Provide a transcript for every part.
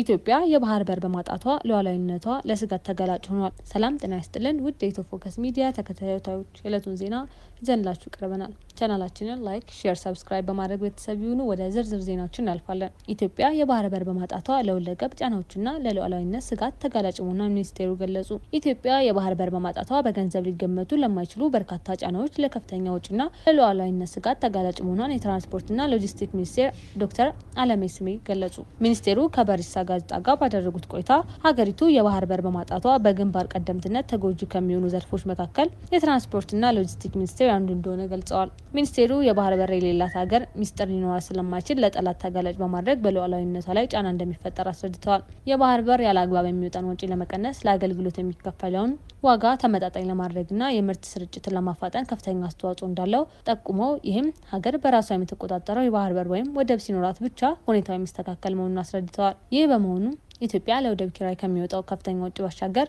ኢትዮጵያ የባህር በር በማጣቷ ሉዓላዊነቷ ለስጋት ተጋላጭ ሆኗል። ሰላም ጤና ይስጥልን ውድ የኢትዮ ፎከስ ሚዲያ ተከታታዮች የዕለቱን ዜና ይዘንላችሁ ቀርበናል። ቻናላችንን ላይክ፣ ሼር፣ ሰብስክራይብ በማድረግ ቤተሰብ ይሁኑ። ወደ ዝርዝር ዜናዎችን እናልፋለን። ኢትዮጵያ የባህር በር በማጣቷ ለሁለገብ ጫናዎችና ለሉዓላዊነት ስጋት ተጋላጭ መሆኗን ሚኒስቴሩ ገለጹ። ኢትዮጵያ የባህር በር በማጣቷ በገንዘብ ሊገመቱ ለማይችሉ በርካታ ጫናዎች፣ ለከፍተኛ ወጪና ለሉዓላዊነት ስጋት ተጋላጭ መሆኗን የትራንስፖርትና ሎጂስቲክስ ሚኒስቴር ዶክተር አለሜ ስሜ ገለጹ። ሚኒስቴሩ ከበሪሳ ጋዜጣ ጋር ባደረጉት ቆይታ ሀገሪቱ የባህር በር በማጣቷ በግንባር ቀደምትነት ተጎጂ ከሚሆኑ ዘርፎች መካከል የትራንስፖርትና ሎጂስቲክስ ሚኒስቴር አንዱ እንደሆነ ገልጸዋል። ሚኒስቴሩ የባህር በር የሌላት ሀገር ሚስጥር ሊኖራት ስለማይችል ለጠላት ተጋላጭ በማድረግ በሉዓላዊነቷ ላይ ጫና እንደሚፈጠር አስረድተዋል። የባህር በር ያለ አግባብ የሚወጣን ወጪ ለመቀነስ፣ ለአገልግሎት የሚከፈለውን ዋጋ ተመጣጣኝ ለማድረግና የምርት ስርጭትን ለማፋጠን ከፍተኛ አስተዋጽኦ እንዳለው ጠቁመው ይህም ሀገር በራሷ የምትቆጣጠረው የባህር በር ወይም ወደብ ሲኖራት ብቻ ሁኔታው የሚስተካከል መሆኑን አስረድተዋል። ይህ በመሆኑ ኢትዮጵያ ለወደብ ኪራይ ከሚወጣው ከፍተኛ ወጪ ባሻገር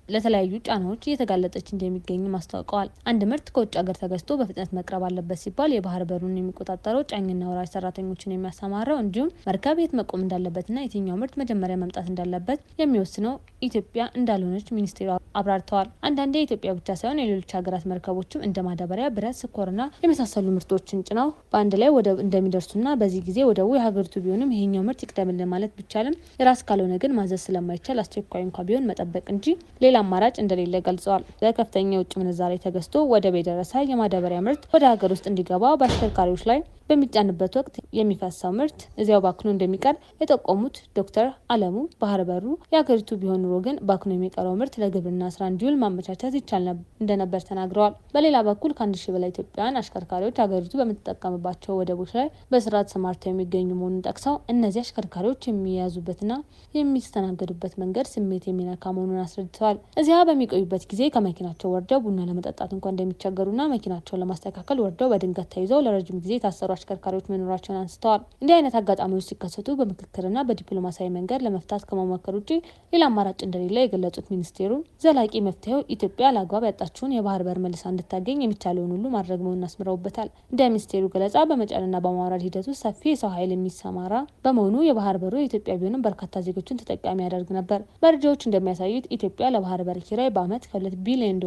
ለተለያዩ ጫናዎች እየተጋለጠች እንደሚገኝም አስታውቀዋል። አንድ ምርት ከውጭ ሀገር ተገዝቶ በፍጥነት መቅረብ አለበት ሲባል የባህር በሩን የሚቆጣጠረው ጫኝና ወራጅ ሰራተኞችን የሚያሰማራው እንዲሁም መርከብ የት መቆም እንዳለበትና የትኛው ምርት መጀመሪያ መምጣት እንዳለበት የሚወስነው ኢትዮጵያ እንዳልሆነች ሚኒስቴሩ አብራርተዋል። አንዳንዴ የኢትዮጵያ ብቻ ሳይሆን የሌሎች ሀገራት መርከቦችም እንደ ማዳበሪያ፣ ብረት፣ ስኳርና የመሳሰሉ ምርቶችን ጭነው በአንድ ላይ ወደብ እንደሚደርሱና በዚህ ጊዜ ወደቡ የሀገሪቱ ቢሆንም ይሄኛው ምርት ይቅደምልን ማለት ቢቻልም የራስ ካልሆነ ግን ማዘዝ ስለማይቻል አስቸኳይ እንኳ ቢሆን መጠበቅ እንጂ ሌላ አማራጭ እንደሌለ ገልጸዋል። በከፍተኛ የውጭ ምንዛሬ ተገዝቶ ወደብ የደረሰ የማዳበሪያ ምርት ወደ ሀገር ውስጥ እንዲገባ በአሽከርካሪዎች ላይ በሚጫንበት ወቅት የሚፈሳው ምርት እዚያው ባክኖ እንደሚቀር የጠቆሙት ዶክተር አለሙ ባህር በሩ የሀገሪቱ ቢሆን ኑሮ ግን ባክኖ የሚቀረው ምርት ለግብርና ስራ እንዲውል ማመቻቸት ይቻል እንደነበር ተናግረዋል። በሌላ በኩል ከ1000 በላይ ኢትዮጵያውያን አሽከርካሪዎች ሀገሪቱ በምትጠቀምባቸው ወደቦች ላይ በስራ ተሰማርተው የሚገኙ መሆኑን ጠቅሰው እነዚህ አሽከርካሪዎች የሚያዙበትና የሚስተናገዱበት መንገድ ስሜት የሚነካ መሆኑን አስረድተዋል። እዚያ በሚቆዩበት ጊዜ ከመኪናቸው ወርደው ቡና ለመጠጣት እንኳን እንደሚቸገሩና መኪናቸውን ለማስተካከል ወርደው በድንገት ተይዘው ለረጅም ጊዜ የታሰሩ አሽከርካሪዎች መኖራቸውን አንስተዋል። እንዲህ አይነት አጋጣሚዎች ሲከሰቱ በምክክርና በዲፕሎማሲያዊ መንገድ ለመፍታት ከመሞከር ውጭ ሌላ አማራጭ እንደሌለ የገለጹት ሚኒስቴሩ ዘላቂ መፍትሄው ኢትዮጵያ ለአግባብ ያጣችውን የባህር በር መልሳ እንድታገኝ የሚቻለውን ሁሉ ማድረግ መሆኑን አስምረውበታል። እንደ ሚኒስቴሩ ገለጻ በመጫንና በማውረድ ሂደቱ ሰፊ የሰው ኃይል የሚሰማራ በመሆኑ የባህር በሩ የኢትዮጵያ ቢሆንም በርካታ ዜጎችን ተጠቃሚ ያደርግ ነበር። መረጃዎች እንደሚያሳዩት ኢትዮጵያ ለባህር በር ኪራይ በዓመት ከ$2 ቢሊዮን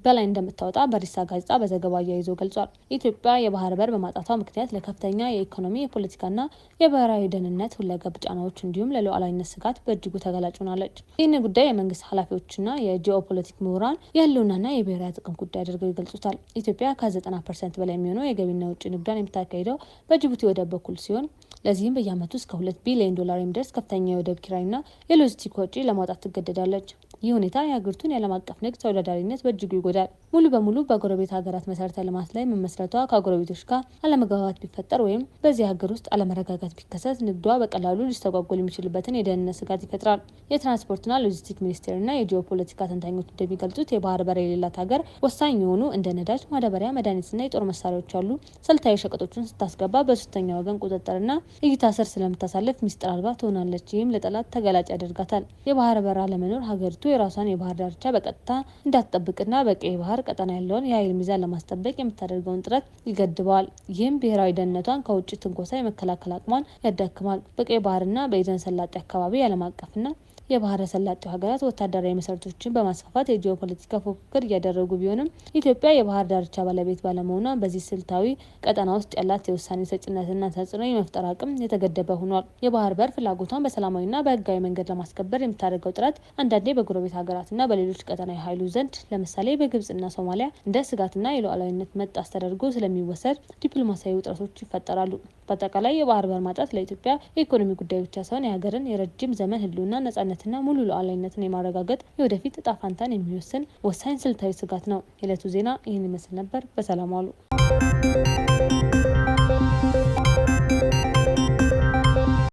በላይ እንደምታወጣ በሪሳ ጋዜጣ በዘገባ አያይዞ ገልጿል። ኢትዮጵያ የባህር በር በማጣቷ ምክንያት ከፍተኛ የኢኮኖሚ፣ የፖለቲካና የብሔራዊ ደህንነት ሁለገብ ጫናዎች እንዲሁም ለሉዓላዊነት ስጋት በእጅጉ ተጋላጭ ሆናለች። ይህን ጉዳይ የመንግስት ኃላፊዎችና የጂኦፖለቲክ ምሁራን የህልውናና የብሔራዊ ጥቅም ጉዳይ አድርገው ይገልጹታል። ኢትዮጵያ ከ90% በላይ የሚሆነው የገቢና ውጭ ንግዷን የምታካሂደው በጅቡቲ ወደብ በኩል ሲሆን ለዚህም በየዓመቱ እስከ $2 ቢሊዮን የሚደርስ ከፍተኛ የወደብ ኪራይና የሎጂስቲክ ወጪ ለማውጣት ትገደዳለች። ይህ ሁኔታ የሀገሪቱን የዓለም አቀፍ ንግድ ተወዳዳሪነት በእጅጉ ይጎዳል። ሙሉ በሙሉ በጎረቤት ሀገራት መሰረተ ልማት ላይ መመስረቷ ከጎረቤቶች ጋር አለመግባባት ቢፈጠር ወይም በዚህ ሀገር ውስጥ አለመረጋጋት ቢከሰት ንግዷ በቀላሉ ሊስተጓጎል የሚችልበትን የደህንነት ስጋት ይፈጥራል። የትራንስፖርትና ሎጂስቲክስ ሚኒስቴርና የጂኦፖለቲካ ተንታኞች እንደሚገልጹት የባህር በር የሌላት ሀገር ወሳኝ የሆኑ እንደ ነዳጅ፣ ማዳበሪያ፣ መድኃኒትና የጦር መሳሪያዎች ያሉ ስልታዊ ሸቀጦችን ስታስገባ በሶስተኛ ወገን ቁጥጥርና እይታ ስር ስለምታሳልፍ ሚስጥር አልባ ትሆናለች። ይህም ለጠላት ተጋላጭ ያደርጋታል። የባህር በር አለመኖር ሀገሪቱ የራሷን የባህር ዳርቻ በቀጥታ እንዳትጠብቅና በቀይ ባህር ቀጠና ያለውን የኃይል ሚዛን ለማስጠበቅ የምታደርገውን ጥረት ይገድበዋል። ይህም ብሔራዊ ደህንነቷን ከውጭ ትንኮሳ የመከላከል አቅሟን ያዳክማል። በቀይ ባህርና በኤደን ሰላጤ አካባቢ የዓለም አቀፍና የባህረ ሰላጤው ሀገራት ወታደራዊ መሰረቶችን በማስፋፋት የጂኦፖለቲካ ፉክክር እያደረጉ ቢሆንም ኢትዮጵያ የባህር ዳርቻ ባለቤት ባለመሆኗ በዚህ ስልታዊ ቀጠና ውስጥ ያላት የውሳኔ ሰጭነትና ተጽዕኖ የመፍጠር አቅም የተገደበ ሆኗል። የባህር በር ፍላጎቷን በሰላማዊና በህጋዊ መንገድ ለማስከበር የምታደርገው ጥረት አንዳንዴ በጎረቤት ሀገራትና በሌሎች ቀጠናዊ ኃይሎች ዘንድ ለምሳሌ በግብጽና ሶማሊያ እንደ ስጋትና የሉዓላዊነት መጣስ ተደርጎ ስለሚወሰድ ዲፕሎማሲያዊ ውጥረቶች ይፈጠራሉ። በአጠቃላይ የባህር በር ማጣት ለኢትዮጵያ የኢኮኖሚ ጉዳይ ብቻ ሳይሆን የሀገርን የረጅም ዘመን ህልውና ነጻነትና ሙሉ ሉዓላዊነትን የማረጋገጥ የወደፊት እጣ ፈንታን የሚወስን ወሳኝ ስልታዊ ስጋት ነው። የዕለቱ ዜና ይህን ይመስል ነበር። በሰላም ዋሉ።